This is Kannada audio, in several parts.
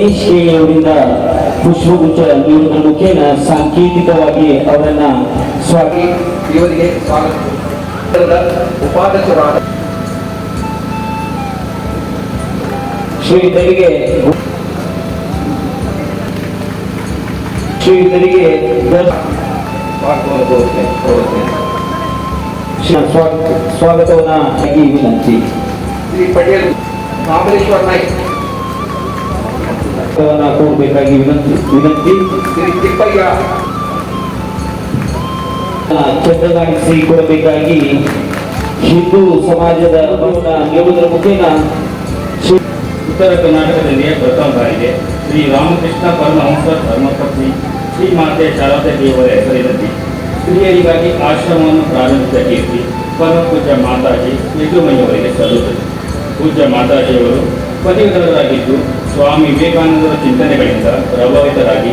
ಗಣೇಶ್ ಕೆ ಅವರಿಂದ ಪುಷ್ಪಗುಚ್ಛ ನೀಡುವುದರ ಮುಖೇನ ಸಾಂಕೇತಿಕವಾಗಿ ಅವರನ್ನ ಇವರಿಗೆ ಸ್ವಾಗತ. ಉಪಾಧ್ಯಕ್ಷರಾದ ಶ್ರೀಯುತರಿಗೆ ಸ್ವಾಗತವನ್ನ ವಿನಂತಿ. ಶ್ರೀ ಪಟೇಲ್ ಮಹಾಬಲೇಶ್ವರ ನಾಯ್ಕ ಕೊಡಬೇಕಾಗಿ ವಿನಂತಿ. ಶ್ರೀ ತಿಪ್ಪಯ್ಯ ಚಂದ್ರಗಾಣಿಸಿ ಕೊಡಬೇಕಾಗಿ ಹಿಂದೂ ಸಮಾಜದ ನೀಡುವುದರ ಮುಖೇನ ಉತ್ತರ ಕರ್ನಾಟಕದಲ್ಲಿಯೇ ಪ್ರಥಮ ಬಾರಿಗೆ ಶ್ರೀ ರಾಮಕೃಷ್ಣ ಪರಮಹಂಸ ಧರ್ಮಪತ್ನಿ ಶ್ರೀ ಮಾತೆ ಶಾರದಾ ದೇವರ ಹೆಸರಿನಲ್ಲಿ ಸ್ತ್ರೀಯರಿಗಾಗಿ ಆಶ್ರಮವನ್ನು ಪ್ರಾರಂಭಿಸಿದ ಕೀರ್ತಿ ಪರಮ ಪೂಜ್ಯ ಮಾತಾಜಿ ಯದುಮಯ್ಯವರಿಗೆ ಸಲ್ಲುತ್ತದೆ. ಪೂಜ್ಯ ಮಾತಾಜಿಯವರು ಪದವೀಧರರಾಗಿದ್ದು ಸ್ವಾಮಿ ವಿವೇಕಾನಂದರ ಚಿಂತನೆಗಳಿಂದ ಪ್ರಭಾವಿತರಾಗಿ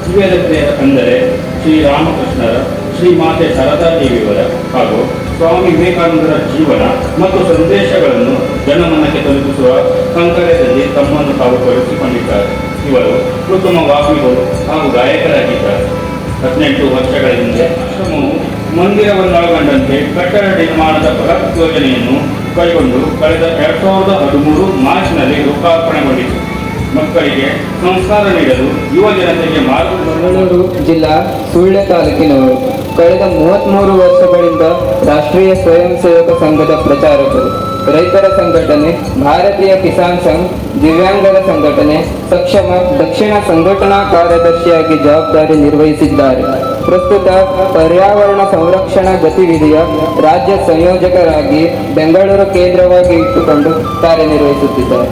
ದಿವ್ಯದತ್ತೆ ಅಂದರೆ ಶ್ರೀರಾಮಕೃಷ್ಣರ, ಶ್ರೀ ಮಾತೆ ಶಾರದಾ ದೇವಿಯವರ ಹಾಗೂ ಸ್ವಾಮಿ ವಿವೇಕಾನಂದರ ಜೀವನ ಮತ್ತು ಸಂದೇಶಗಳನ್ನು ಜನಮನಕ್ಕೆ ತಲುಪಿಸುವ ಕಂಕರ್ಯದಲ್ಲಿ ತಮ್ಮನ್ನು ತಾವು ತೊಡಗಿಸಿಕೊಂಡಿದ್ದಾರೆ. ಇವರು ಉತ್ತಮ ವಾಗ್ಮಿಗಳು ಹಾಗೂ ಗಾಯಕರಾಗಿದ್ದಾರೆ. 18 ವರ್ಷಗಳ ಹಿಂದೆ ಆಶ್ರಮವು ಮಂದಿರವನ್ನೊಳಗೊಂಡಂತೆ ಕಟ್ಟಡ ನಿರ್ಮಾಣದ ಬೃಹತ್ ಯೋಜನೆಯನ್ನು ಕೈಗೊಂಡು ಕಳೆದ 2013 ಮಾರ್ಚ್ನಲ್ಲಿ ಲೋಕಾರ್ಪಣೆಗೊಂಡಿತು. ಮಕ್ಕಳಿಗೆ ಸಂಸ್ಕಾರ ನೀಡಲು ಯುವ ಜನತೆಗೆ ಮಂಗಳೂರು ಜಿಲ್ಲಾ ಸುಳ್ಯ ತಾಲೂಕಿನವರು. ಕಳೆದ 33 ವರ್ಷಗಳಿಂದ ರಾಷ್ಟ್ರೀಯ ಸ್ವಯಂ ಸೇವಕ ಸಂಘದ ಪ್ರಚಾರಕರು, ರೈತರ ಸಂಘಟನೆ, ಭಾರತೀಯ ಕಿಸಾನ್ ಸಂಘ್, ದಿವ್ಯಾಂಗರ ಸಂಘಟನೆ, ಸಕ್ಷಮ ದಕ್ಷಿಣ ಸಂಘಟನಾ ಕಾರ್ಯದರ್ಶಿಯಾಗಿ ಜವಾಬ್ದಾರಿ ನಿರ್ವಹಿಸಿದ್ದಾರೆ. ಪ್ರಸ್ತುತ ಪರ್ಯಾವರಣ ಸಂರಕ್ಷಣಾ ಗತಿವಿಧಿಯ ರಾಜ್ಯ ಸಂಯೋಜಕರಾಗಿ ಬೆಂಗಳೂರು ಕೇಂದ್ರವಾಗಿ ಇಟ್ಟುಕೊಂಡು ಕಾರ್ಯನಿರ್ವಹಿಸುತ್ತಿದ್ದಾರೆ.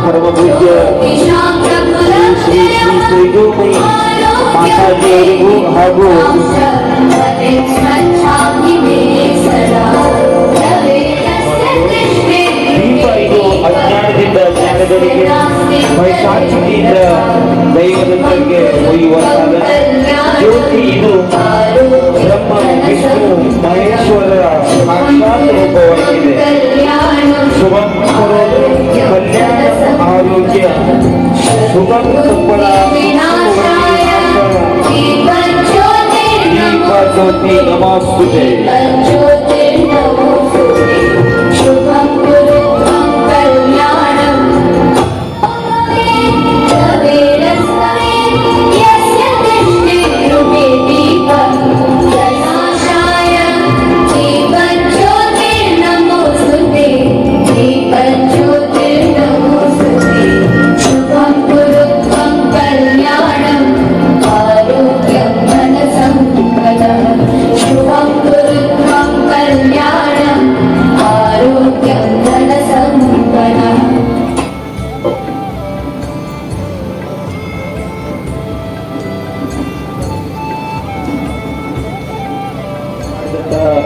ಪರಮ ಪೂಜ್ಯ ಶ್ರೀ ತೇಜೋಮಯಿ ಮಾತಾಜಿಯವರಿಗೂ ಹಾಗೂ ದೀಪ ಇದು ಅಜ್ಞಾನದಿಂದ ಜ್ಞಾನದವರಿಗೆ, ವೈಶಾಖಿಯಿಂದ ದೈವದವರಿಗೆ ಒಯ್ಯುವಂತಾದ ಜ್ಯೋತಿ ಇದು ಬ್ರಹ್ಮ ವಿಷ್ಣು ಮಹೇಶ್ವರರ ಸಾಕ್ಷಾತ್ ರೂಪವಾಗಿದೆ. ಶುಭ ಕಲ್ಯಾಣ ಆರೋಗ್ಯ ಸುಖ ಸಂಪದ ದೀಪ ಜ್ಯೋತಿ ನಮಸ್ತುತೆ.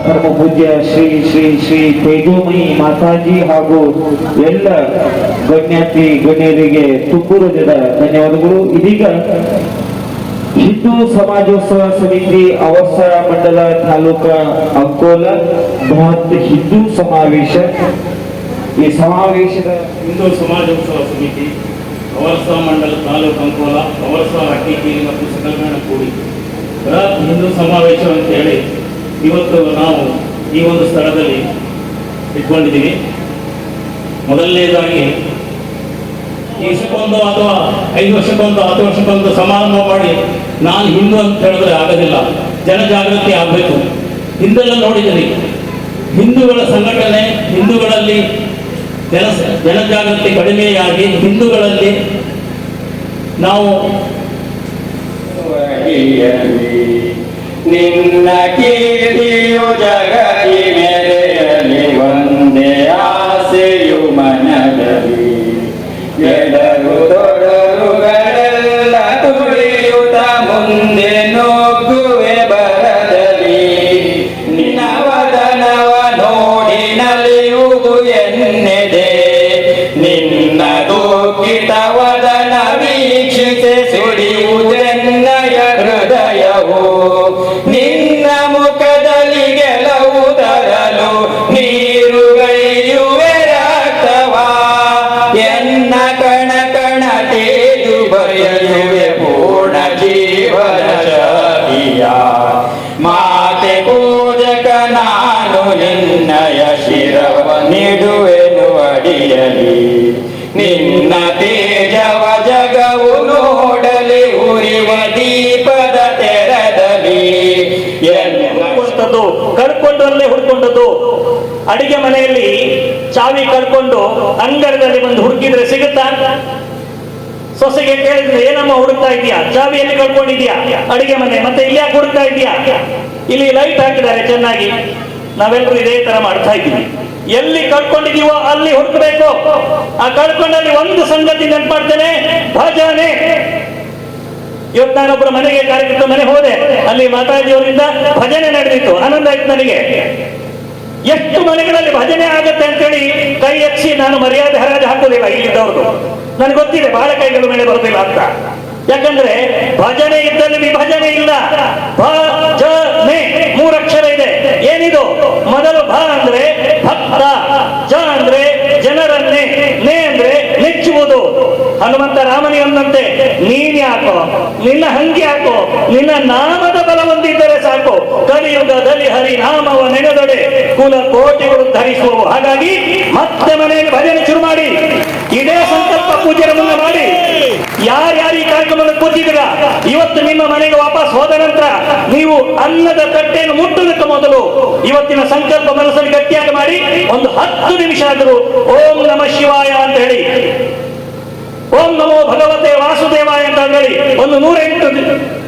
ಪರಮ ಪೂಜ್ಯ ಶ್ರೀ ಶ್ರೀ ಶ್ರೀ ತೇಜೋಮಯಿ ಮಾತಾಜಿ ಹಾಗೂ ಎಲ್ಲ ಗಣ್ಯಾತಿ ಗಣ್ಯರಿಗೆ ತುಂಬು ಹೃದಯದ ಧನ್ಯವಾದಗಳು. ಇದೀಗ ಹಿಂದೂ ಸಮಾಜೋತ್ಸವ ಸಮಿತಿ ಅವಸ ಮಂಡಲ ತಾಲೂಕಾ ಅಂಕೋಲ ಬೃಹತ್ ಹಿಂದೂ ಸಮಾವೇಶ. ಈ ಸಮಾವೇಶದ ಹಿಂದೂ ಸಮಾಜೋತ್ಸವ ಸಮಿತಿ ಅವರ್ಸ ಮಂಡಲ ತಾಲೂಕು ಅಂಕೋಲ, ಅವರ್ಸ ಹಟ್ಟಿಕೇರಿ ಮತ್ತು ಸಕಲಗಣ ಕೂಡಿ ಬೃಹತ್ ಹಿಂದೂ ಸಮಾವೇಶ ಅಂತೇಳಿ ಇವತ್ತು ನಾವು ಈ ಒಂದು ಸ್ಥಳದಲ್ಲಿ ಇಟ್ಕೊಂಡಿದ್ದೀವಿ. ಮೊದಲನೇದಾಗಿ ಈ ವರ್ಷಕ್ಕೊಂದು ಅಥವಾ 5 ವರ್ಷಕ್ಕೊಂದು 10 ವರ್ಷಕ್ಕೊಂದು ಸಮಾರಂಭ ಮಾಡಿ ನಾನು ಹಿಂದೂ ಅಂತ ಹೇಳಿದ್ರೆ ಆಗೋದಿಲ್ಲ. ಜನಜಾಗೃತಿ ಆಗಬೇಕು. ಹಿಂದೆಲ್ಲ ನೋಡಿದ್ದೀರಿ, ಹಿಂದೂಗಳ ಸಂಘಟನೆ, ಹಿಂದೂಗಳಲ್ಲಿ ಜನಜಾಗೃತಿ ಕಡಿಮೆಯಾಗಿ ಹಿಂದೂಗಳಲ್ಲಿ ನಾವು ನಿನ್ನ ಕೀರ್ತಿಯು ಜಗತಿ ಮೆರೆಯಲಿ, ಒಂದೇ ಆಸೆಯು ಮನದಲ್ಲಿ, ಎಡರು ತೊಡರುಗಳೆಲ್ಲ ತುಳಿಯುತ್ತ ಮುಂದೆ ನುಗ್ಗುವೆ ಬರದಲ್ಲಿ, ನಿನ್ನ ವದನವ ನೋಡಿ ನಲಿಯುವುದು ಎನ್ನೆದೆ, ನಿನ್ನ ದುಃಖಿತ ವದನ ನಿನ್ನ ತೇಜವ ಜಗವು ನೋಡಲಿ ಉರಿವ ದೀಪದ ತೆರದಲ್ಲಿ ಹುಡ್ಕೊಂಡದ್ದು ಕಳ್ಕೊಂಡು ಅಲ್ಲೇ ಹುಡ್ಕೊಂಡದ್ದು. ಅಡಿಗೆ ಮನೆಯಲ್ಲಿ ಚಾವಿ ಕಳ್ಕೊಂಡು ಅಂಗರದಲ್ಲಿ ಬಂದು ಹುಡುಕಿದ್ರೆ ಸಿಗುತ್ತಾ? ಸೊಸೆಗೆ ಕೇಳಿದ್ರೆ ಏನಮ್ಮ ಹುಡುಕ್ತಾ ಇದೀಯಾ? ಚಾವಿಯಲ್ಲಿ ಕಳ್ಕೊಂಡಿದ್ಯಾ ಅಡಿಗೆ ಮನೆ, ಮತ್ತೆ ಇಲ್ಲಿ ಯಾಕೆ ಹುಡುಕ್ತಾ ಇದೀಯಾ? ಇಲ್ಲಿ ಲೈಟ್ ಹಾಕಿದ್ದಾರೆ ಚೆನ್ನಾಗಿ. ನಾವೆಲ್ಲರೂ ಇದೇ ತರ ಮಾಡ್ತಾ ಇದ್ದೀವಿ. ಎಲ್ಲಿ ಕಳ್ಕೊಂಡಿದೀವೋ ಅಲ್ಲಿ ಹುಡುಕಬೇಕು. ಆ ಕಳ್ಕೊಂಡಲ್ಲಿ ಒಂದು ಸಂಗತಿ ನೆನಪು ಮಾಡ್ತೇನೆ, ಭಜನೆ. ಇವತ್ತು ನಾನೊಬ್ಬರ ಮನೆಗೆ ಕಾರ್ಯಕ್ರಮ ಮನೆ ಹೋದೆ, ಅಲ್ಲಿ ಮಾತಾಜಿಯವರಿಂದ ಭಜನೆ ನಡೆದಿತ್ತು. ಆನಂದ ಆಯ್ತು ನನಗೆ. ಎಷ್ಟು ಮನೆಗಳಲ್ಲಿ ಭಜನೆ ಆಗತ್ತೆ ಅಂತೇಳಿ ಕೈ ಎತ್ತಿ ನಾನು ಮರ್ಯಾದೆ ಹರಾಜು ಹಾಕೋದಿಲ್ಲ ಇಲ್ಲಿದ್ದವ್ರದ್ದು. ನನಗೆ ಗೊತ್ತಿದೆ ಬಹಳ ಕೈಗಳು ಮೇಲೆ ಬರೋದಿಲ್ಲ ಅಂತ. ಯಾಕಂದ್ರೆ ಭಜನೆ ಇದ್ದಲ್ಲಿ ವಿಭಜನೆ ಇಲ್ಲ. ಭಜನೆ ಮೂರಕ್ಷರ ಇದೆ. ಏನಿದು? ಮೊದಲು ಭ ಅಂದ್ರೆ ಭಕ್ತ, ಜ ಅಂದ್ರೆ ಜನರನ್ನೇ, ನೇ ಅಂದ್ರೆ ನೆಚ್ಚುವುದು. ಹನುಮಂತ ರಾಮನಿಗಂದಂತೆ ನೀನ್ ಯಾಕೋ, ನಿನ್ನ ಹಂಗೆ ಯಾಕೋ, ನಿನ್ನ ನಾಮದ ಬಲ ಹೊಂದಿದ್ದರೆ ಸಾಕು. ಕಲಿಯುಗದಲ್ಲಿ ಹರಿನಾಮವ ನೆನೆದೊಡೆ ಕುಲ ಕೋಟಿಗಳು ಧರಿಸುವವು. ಹಾಗಾಗಿ ಮತ್ತೆ ಮನೆಯಲ್ಲಿ ಭಜನೆ ಶುರು ಮಾಡಿ, ಇದೇ ಸಂಕಲ್ಪ ಪೂಜೆಯ ಮುನ್ನ ಮಾಡಿ. ಯಾರ್ಯಾರು ಈ ಕಾರ್ಯಕ್ರಮದಲ್ಲಿ ಕೂತಿದ್ದೀರಾ, ಇವತ್ತು ನಿಮ್ಮ ಮನೆಗೆ ವಾಪಸ್ ಹೋದ ನಂತರ ನೀವು ಅನ್ನದ ತಟ್ಟೆಯನ್ನು ಮುಟ್ಟುವುದಕ್ಕೆ ಮೊದಲು ಇವತ್ತಿನ ಸಂಕಲ್ಪ ಮನಸ್ಸಲ್ಲಿ ಗಟ್ಟಿಯಾಗಿ ಮಾಡಿ ಒಂದು 10 ನಿಮಿಷ ಆದರೂ ಓಂ ನಮ ಶಿವಾಯ ಅಂತ ಹೇಳಿ, ಓಂ ನಮೋ ಭಗವತೆ ವಾಸುದೇವಾಯ ಅಂತ ಹೇಳಿ ಒಂದು 108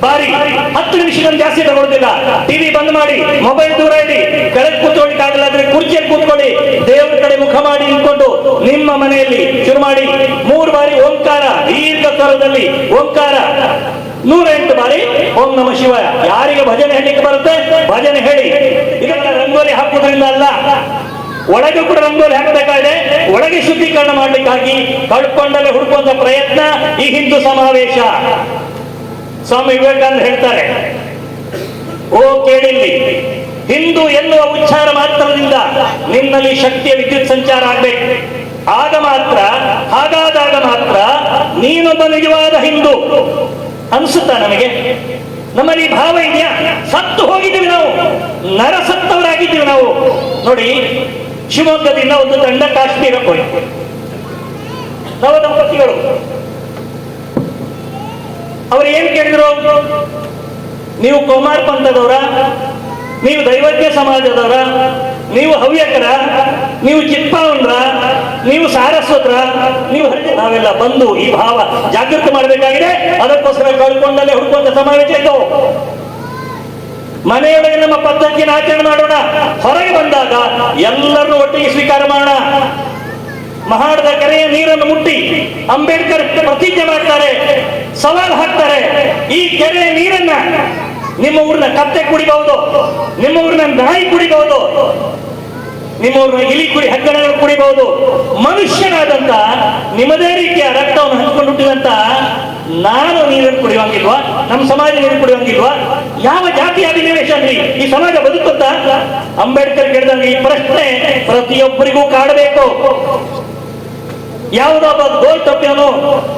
ಬಾರಿ 10 ನಿಮಿಷದಲ್ಲಿ ಜಾಸ್ತಿ ತಗೊಳ್ಳೋದಿಲ್ಲ. ಟಿವಿ ಬಂದ್ ಮಾಡಿ, ಮೊಬೈಲ್ ದೂರ ಇಡಿ, ಕೆಳಗೆ ಕೂತ್ಕೊಳ್ಳಿಕ್ಕಾಗಲಾದ್ರೆ ಕುರ್ಚಿಯಲ್ಲಿ ಕೂತ್ಕೊಳ್ಳಿ, ದೇವರ ಕಡೆ ಮುಖ ಮಾಡಿ ನಿಂತ್ಕೊಂಡು ನಿಮ್ಮ ಮನೆಯಲ್ಲಿ ಶುರು ಮಾಡಿ 3 ಬಾರಿ ಓಂಕಾರ, ದೀರ್ಘ ಸ್ವರದಲ್ಲಿ ಓಂಕಾರ 108 ಬಾರಿ ಓಂ ನಮ ಶಿವಾಯ. ಯಾರಿಗೆ ಭಜನೆ ಹೇಳಲಿಕ್ಕೆ ಬರುತ್ತೆ ಭಜನೆ ಹೇಳಿ. ಇದನ್ನ ರಂಗೋಲಿ ಹಾಕುವುದರಿಂದ ಅಲ್ಲ, ಒಳಗೆ ಕೂಡ ರಂಗೋಲಿ ಹಾಕಬೇಕಾಗಿದೆ. ಒಳಗೆ ಶುದ್ಧೀಕರಣ ಮಾಡಲಿಕ್ಕಾಗಿ ಕಳ್ಕೊಂಡಲ್ಲೇ ಹುಡುಕುವಂತ ಪ್ರಯತ್ನ ಈ ಹಿಂದೂ ಸಮಾವೇಶ. ಸ್ವಾಮಿ ವಿವೇಕಾನಂದ ಹೇಳ್ತಾರೆ, ಓ ಕೇಳಿಲ್ಲಿ, ಹಿಂದೂ ಎನ್ನುವ ಉಚ್ಚಾರ ಮಾತ್ರದಿಂದ ನಿನ್ನಲ್ಲಿ ಶಕ್ತಿಯ ವಿದ್ಯುತ್ ಸಂಚಾರ ಆಗ್ಬೇಕು. ಆಗ ಮಾತ್ರ, ಹಾಗಾದಾಗ ಮಾತ್ರ ನೀನೊಬ್ಬ ನಿಜವಾದ ಹಿಂದೂ ಅನ್ಸುತ್ತಾ ನಮಗೆ? ನಮ್ಮಲ್ಲಿ ಭಾವ ಇದೆಯಾ? ಸತ್ತು ಹೋಗಿದ್ದೀವಿ ನಾವು, ನರಸತ್ತವರಾಗಿದ್ದೀವಿ ನಾವು. ನೋಡಿ, ಶಿವಮೊಗ್ಗದಿಂದ ಒಂದು ತಂಡ ಕಾಶ್ಮೀರಕ್ಕೆ ಹೋಯಿತು. ನವ ದಂಪತಿಗಳು ಅವರು ಏನ್ ಕೇಳಿದ್ರು? ನೀವು ಕುಮಾರ್ ಪಂಥದವರ, ನೀವು ದೈವಜ್ಞ ಸಮಾಜದವರ, ನೀವು ಹವ್ಯಕರ, ನೀವು ಚಿತ್ಪಾವನ್ರ, ನೀವು ಸಾರಸ್ವತರ, ನೀವು ನಾವೆಲ್ಲ ಬಂದು ಈ ಭಾವ ಜಾಗೃತಿ ಮಾಡಬೇಕಾಗಿದೆ. ಅದಕ್ಕೋಸ್ಕರ ಕಳ್ಕೊಂಡಲ್ಲೇ ಹುಡುಕುವಂತ ಸಮಾವೇಶ ಇತ್ತು. ಮನೆಯೊಳಗೆ ನಮ್ಮ ಪದ್ಧತಿಯನ್ನು ಆಚರಣೆ ಮಾಡೋಣ, ಹೊರಗೆ ಬಂದಾಗ ಎಲ್ಲರನ್ನೂ ಒಟ್ಟಿಗೆ ಸ್ವೀಕಾರ ಮಾಡೋಣ. ಮಹಾಡದ ಕೆರೆಯ ನೀರನ್ನು ಮುಟ್ಟಿ ಅಂಬೇಡ್ಕರ್ ಪ್ರತಿಜ್ಞೆ ಮಾಡ್ತಾರೆ, ಸವಾಲು ಹಾಕ್ತಾರೆ. ಈ ಕೆರೆಯ ನೀರನ್ನ ನಿಮ್ಮ ಊರಿನ ಕತ್ತೆ ಕುಡಿಬಹುದು, ನಿಮ್ಮ ಊರಿನ ನಾಯಿ ಕುಡಿಬಹುದು, ನಿಮ್ಮ ಊರಿನ ಇಲಿ ಹೆಗ್ಗಣಗಳು ಕುಡಿಬಹುದು. ಮನುಷ್ಯನಾದಂತ ನಿಮ್ಮದೇ ರೀತಿಯ ರಕ್ತವನ್ನು ಹಂಚಿಕೊಂಡು ಹುಟ್ಟಿದಂತ ನಾನು ನೀರನ್ನು ಕುಡಿಯುವಂಗಿಲ್ವಾ? ನಮ್ಮ ಸಮಾಜ ನೀರು ಕುಡಿಯುವಂಗಿಲ್ವಾ? ಯಾವ ಜಾತಿ ಅಧಿನಿವೇಶ ಅಂದ್ರಿ ಈ ಸಮಾಜ ಬದುಕುತ್ತಾ? ಅಂಬೇಡ್ಕರ್ ಕೇಳಿದಂಗೆ ಈ ಪ್ರಶ್ನೆ ಪ್ರತಿಯೊಬ್ಬರಿಗೂ ಕಾಡಬೇಕು. ಯಾವುದೊಬ್ಬ ಗೋಲ್ ಟೊಪ್ಪಿಯವನು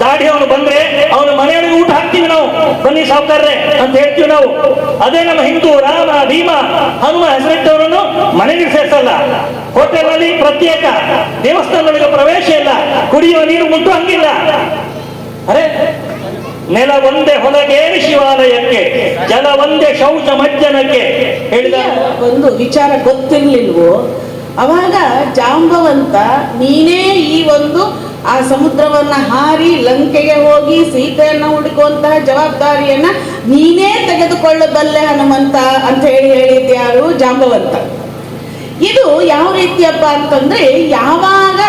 ದಾಡಿಯವನು ಬಂದ್ರೆ ಅವನ ಮನೆಯೊಳಗೆ ಊಟ ಹಾಕ್ತೀವಿ ನಾವು, ಬನ್ನಿ ಸಾವುಕಾರ್ರೆ ಅಂತ ಹೇಳ್ತೀವಿ ನಾವು. ಅದೇ ನಮ್ಮ ಹಿಂದೂ ರಾಮ ಭೀಮ ಹನುಮ ಹೆಸರಿಟ್ಟವರನ್ನು ಮನೆಗೆ ಸೇರಿಸಲ್ಲ, ಹೋಟೆಲ್ ಅಲ್ಲಿ ಪ್ರತ್ಯೇಕ, ದೇವಸ್ಥಾನಗಳಿಗೆ ಪ್ರವೇಶ ಇಲ್ಲ, ಕುಡಿಯುವ ನೀರು ಮುಟ್ಟು ಹಂಗಿಲ್ಲ. ಅರೆ, ನೆಲ ಒಂದೇ ಹೊಲಗೇರಿ ಶಿವಾಲಯಕ್ಕೆ, ಜಲ ಒಂದೇ ಶೌಚ ಮಜ್ಜನಕ್ಕೆ ಹೇಳಿದ ಒಂದು ವಿಚಾರ ಗೊತ್ತಿರ್ಲಿಲ್ವೋ ಅವಾಗ ಜಾಂಬವಂತ ನೀನೇ ಈ ಒಂದು ಆ ಸಮುದ್ರವನ್ನ ಹಾರಿ ಲಂಕೆಗೆ ಹೋಗಿ ಸೀತೆಯನ್ನ ಹುಡುಕುವಂತಹ ಜವಾಬ್ದಾರಿಯನ್ನ ನೀನೇ ತೆಗೆದುಕೊಳ್ಳಬಲ್ಲೆ ಹನುಮಂತ ಅಂತ ಹೇಳಿದ್ಯಾರು? ಜಾಂಬವಂತ. ಇದು ಯಾವ ರೀತಿಯಪ್ಪ ಅಂತಂದ್ರೆ, ಯಾವಾಗ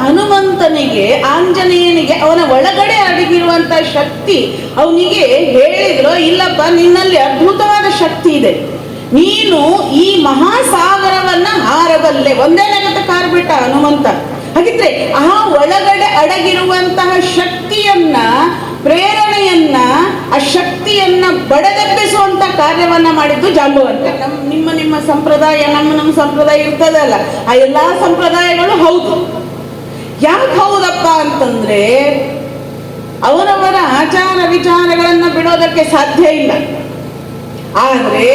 ಹನುಮಂತನಿಗೆ ಆಂಜನೇಯನಿಗೆ ಅವನ ಒಳಗಡೆ ಅಡಗಿರುವಂತ ಶಕ್ತಿ ಅವನಿಗೆ ಹೇಳಿದ್ರು, ಇಲ್ಲಪ್ಪ ನಿನ್ನಲ್ಲಿ ಅದ್ಭುತವಾದ ಶಕ್ತಿ ಇದೆ, ನೀನು ಈ ಮಹಾಸಾಗರವನ್ನ ಹಾರಬಲ್ಲೆ. ಒಂದೇ ನೆಲದ ಕಾರ್ ಬಿಟ್ಟ ಹನುಮಂತ. ಹಾಗಿದ್ರೆ ಆ ಒಳಗಡೆ ಅಡಗಿರುವಂತಹ ಶಕ್ತಿಯನ್ನ, ಪ್ರೇರಣೆಯನ್ನ, ಆ ಶಕ್ತಿಯನ್ನ ಬಡದೆಬ್ಬಿಸುವಂತ ಕಾರ್ಯವನ್ನ ಮಾಡಿದ್ದು ಜಾಂಬವಂತ. ನಿಮ್ಮ ಸಂಪ್ರದಾಯ, ನಮ್ಮ ಸಂಪ್ರದಾಯ ಇರ್ತದಲ್ಲ, ಆ ಎಲ್ಲಾ ಸಂಪ್ರದಾಯಗಳು ಹೌದು. ಯಾಕೆ ಹೌದಪ್ಪ ಅಂತಂದ್ರೆ, ಅವರವರ ಆಚಾರ ವಿಚಾರಗಳನ್ನ ಬಿಡೋದಕ್ಕೆ ಸಾಧ್ಯ ಇಲ್ಲ. ಆದ್ರೆ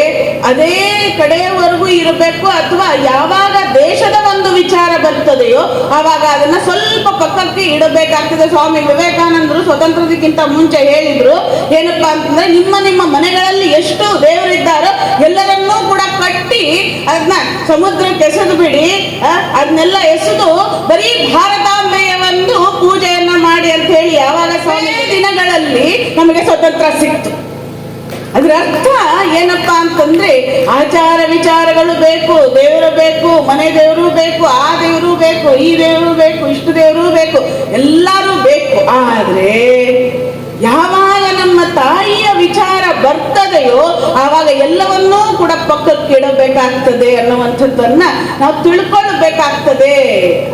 ಅದೇ ಕಡೆಯವರೆಗೂ ಇರಬೇಕು, ಅಥವಾ ಯಾವಾಗ ದೇಶದ ಒಂದು ವಿಚಾರ ಬರ್ತದೆಯೋ ಆವಾಗ ಅದನ್ನ ಸ್ವಲ್ಪ ಪಕ್ಕಕ್ಕೆ ಇಡಬೇಕಾಗ್ತದೆ. ಸ್ವಾಮಿ ವಿವೇಕಾನಂದರು ಸ್ವತಂತ್ರದಕ್ಕಿಂತ ಮುಂಚೆ ಹೇಳಿದ್ರು, ಏನಪ್ಪಾ ಅಂತಂದ್ರೆ ನಿಮ್ಮ ನಿಮ್ಮ ಮನೆಗಳಲ್ಲಿ ಎಷ್ಟು ದೇವರಿದ್ದಾರೋ ಎಲ್ಲರನ್ನೂ ಕೂಡ ಕಟ್ಟಿ ಅದನ್ನ ಸಮುದ್ರಕ್ಕೆ ಎಸೆದು ಬಿಡಿ, ಅದನ್ನೆಲ್ಲ ಎಸೆದು ಬರೀ ಭಾರತಾಂಬೆಯ ಒಂದು ಪೂಜೆಯನ್ನ ಮಾಡಿ ಅಂತ ಹೇಳಿ ಯಾವಾಗ ಸ್ವಾಮಿ ದಿನಗಳಲ್ಲಿ ನಮಗೆ ಸ್ವತಂತ್ರ ಸಿಕ್ತು. ಅದ್ರ ಅರ್ಥ ಏನಪ್ಪಾ ಅಂತಂದ್ರೆ ಆಚಾರ ವಿಚಾರಗಳು ಬೇಕು, ದೇವರು ಬೇಕು, ಮನೆ ದೇವರು ಬೇಕು, ಆ ದೇವರು ಬೇಕು, ಈ ದೇವರು ಬೇಕು, ಇಷ್ಟು ದೇವರು ಬೇಕು, ಎಲ್ಲರೂ ಬೇಕು. ಆದ್ರೆ ಯಾವಾಗ ನಮ್ಮ ತಾಯಿಯ ವಿಚಾರ ಬರ್ತದೆಯೋ ಆವಾಗ ಎಲ್ಲವನ್ನೂ ಕೂಡ ಪಕ್ಕಕ್ಕೆ ಇಡಬೇಕಾಗ್ತದೆ ಅನ್ನುವಂಥದ್ದನ್ನ ನಾವು ತಿಳ್ಕೊಳ್ಬೇಕಾಗ್ತದೆ.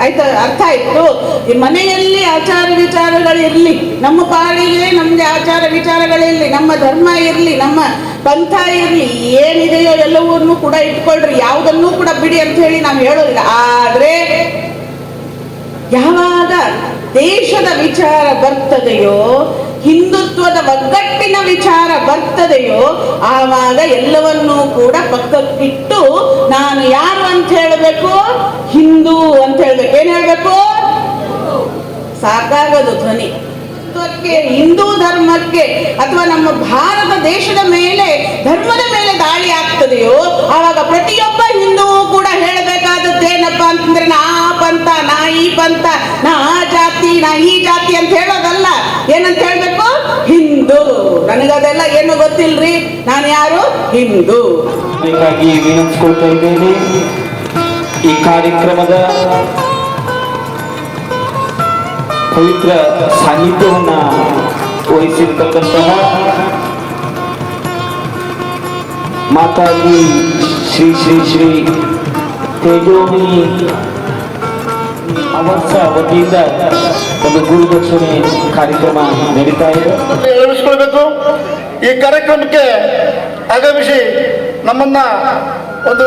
ಆಯ್ತಾ? ಅರ್ಥ ಆಯ್ತು? ಈ ಮನೆಯಲ್ಲಿ ಆಚಾರ ವಿಚಾರಗಳಿರ್ಲಿ, ನಮ್ಮ ಪಾಡಿಗೆ ನಮ್ಗೆ ಆಚಾರ ವಿಚಾರಗಳಿರ್ಲಿ, ನಮ್ಮ ಧರ್ಮ ಇರ್ಲಿ, ನಮ್ಮ ಪಂಥ ಇರ್ಲಿ, ಏನಿದೆಯೋ ಎಲ್ಲವನ್ನೂ ಕೂಡ ಇಟ್ಕೊಳ್ರಿ, ಯಾವುದನ್ನೂ ಕೂಡ ಬಿಡಿ ಅಂತ ಹೇಳಿ ನಾವು ಹೇಳೋದಿಲ್ಲ. ಆದ್ರೆ ಯಾವಾಗ ದೇಶದ ವಿಚಾರ ಬರ್ತದೆಯೋ, ಹಿಂದುತ್ವದ ಒಗ್ಗಟ್ಟಿನ ವಿಚಾರ ಬರ್ತದೆಯೋ ಆವಾಗ ಎಲ್ಲವನ್ನೂ ಕೂಡ ಪಕ್ಕಕ್ಕಿಟ್ಟು ನಾನು ಯಾರು ಅಂತ ಹೇಳಬೇಕು? ಹಿಂದೂ ಅಂತ ಹೇಳ್ಬೇಕು. ಏನ್ ಹೇಳ್ಬೇಕು? ಸಾಕಾಗದು ಧ್ವನಿ. ಹಿಂದೂ ಧರ್ಮಕ್ಕೆ ಅಥವಾ ನಮ್ಮ ಭಾರತ ದೇಶದ ಮೇಲೆ, ಧರ್ಮದ ಮೇಲೆ ದಾಳಿ ಆಗ್ತದೆಯೋ ಆವಾಗ ಪ್ರತಿಯೊಬ್ಬ ಹಿಂದೂವು ಕೂಡ ಹೇಳಬೇಕಾದದ್ದು ಏನಪ್ಪಾ ಅಂತಂದ್ರೆ ನಾ ಆ ಪಂಥ, ನಾ ಈ ಪಂಥ, ನಾ ಆ ಜಾತಿ, ನಾ ಈ ಜಾತಿ ಅಂತ ಹೇಳೋದಲ್ಲ. ಏನಂತ ಹೇಳ್ಬೇಕು? ಹಿಂದೂ. ನನಗದೆಲ್ಲ ಏನು ಗೊತ್ತಿಲ್ರಿ, ನಾನು ಯಾರು? ಹಿಂದೂ. ಹೀಗಾಗಿ ವಿನಂತಿಸ್ಕೊಳ್ತಾ ಇದ್ದೇನೆ, ಈ ಕಾರ್ಯಕ್ರಮದ ಪವಿತ್ರ ಸಾನ್ನಿಧ್ಯವನ್ನ ವಹಿಸಿರ್ತಕ್ಕಂತಹ ಮಾತಾಜಿ ಶ್ರೀ ಶ್ರೀ ಶ್ರೀ ತೇಜೋಮಣಿ ಅವರ್ಸ ವತಿಯಿಂದ ಒಂದು ಗುರುದಕ್ಷಿಣೆ ಕಾರ್ಯಕ್ರಮ ನಡೀತಾ ಇದೆ. ಎಳವಿಸ್ಕೊಳ್ಬೇಕು. ಈ ಕಾರ್ಯಕ್ರಮಕ್ಕೆ ಆಗಮಿಸಿ ನಮ್ಮನ್ನ ಒಂದು